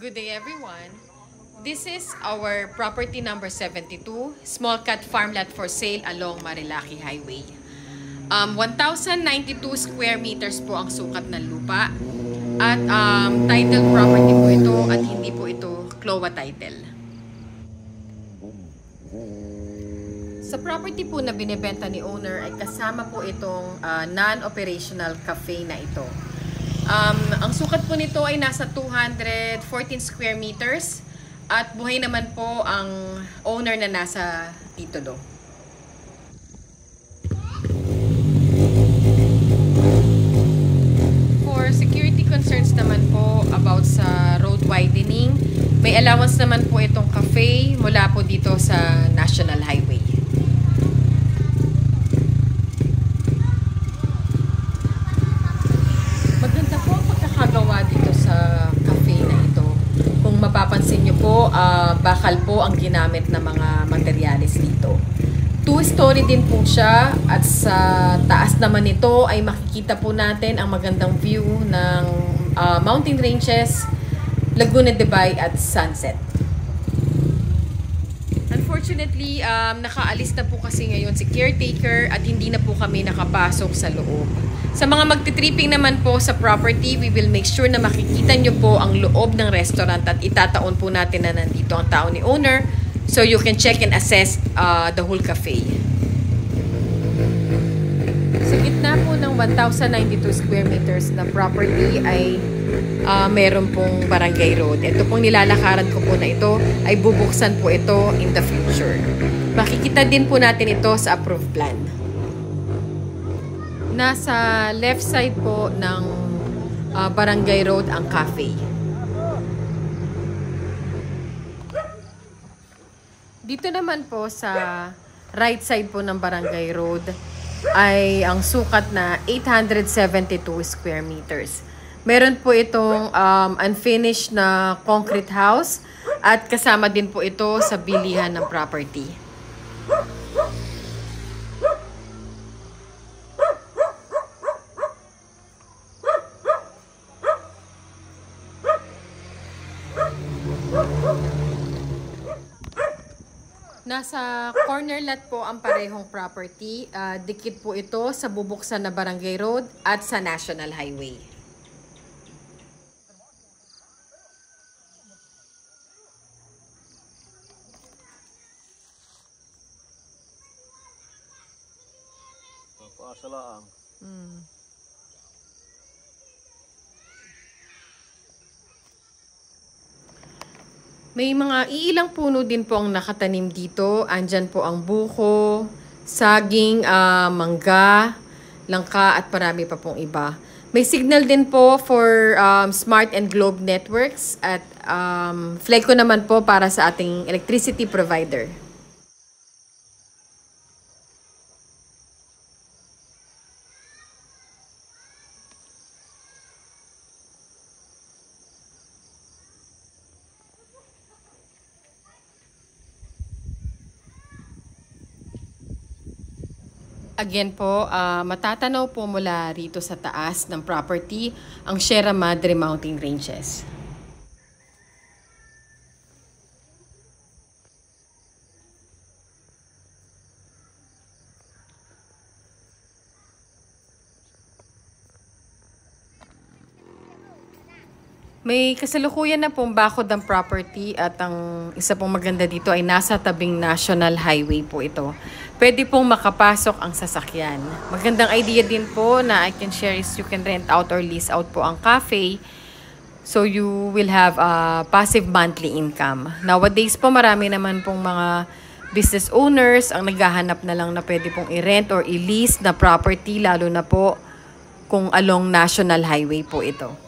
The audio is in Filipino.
Good day everyone. This is our property number 72, small cut farmland for sale along Marilaki Highway. 1,092 square meters po ang sukat ng lupa at title property po ito at hindi po ito CLOA title. Sa property po na binebenta ni owner ay kasama po itong non-operational cafe na ito. Ang sukat po nito ay nasa 214 square meters at buhay naman po ang owner na nasa dito do. For security concerns naman po about sa road widening, may allowance naman po itong cafe mula po dito sa National Highway. Maganda po ang pagkakagawa dito sa cafe na ito. Kung mapapansin nyo po, bakal po ang ginamit na mga materyales dito. 2-story din po siya at sa taas naman nito ay makikita po natin ang magandang view ng mountain ranges, Laguna de Bay at sunset. Unfortunately, nakaalis na po kasi ngayon si caretaker at hindi na po kami nakapasok sa loob. Sa mga magtitripping naman po sa property, we will make sure na makikita nyo po ang loob ng restaurant at itataon po natin na nandito ang tao ni owner so you can check and assess the whole cafe. Sa gitna po ng 1,092 square meters na property ay meron pong barangay road. Ito pong nilalakaran ko po na ito ay bubuksan po ito in the future. Makikita din po natin ito sa approved plan. Nasa left side po ng barangay road ang cafe. Dito naman po sa right side po ng barangay road ay ang sukat na 872 square meters. Meron po itong unfinished na concrete house at kasama din po ito sa bilihan ng property. Nasa corner lot po ang parehong property. Dikit po ito sa bubuksan na barangay road at sa National Highway. Paasalaang. May mga iilang puno din po ang nakatanim dito. Andyan po ang buko, saging, mangga, langka at marami pa pong iba. May signal din po for Smart and Globe Networks at Fleco naman po para sa ating electricity provider. Again po, matatanaw po mula rito sa taas ng property ang Sierra Madre Mountain Ranges. May kasalukuyan na pong bakod ng property at ang isa pong maganda dito ay nasa tabing National Highway po ito. Pwede pong makapasok ang sasakyan. Magandang idea din po na I can share is you can rent out or lease out po ang cafe so you will have a passive monthly income. Nowadays po marami naman pong mga business owners ang naghahanap na lang na pwede pong i-rent or i-lease na property lalo na po kung along National Highway po ito.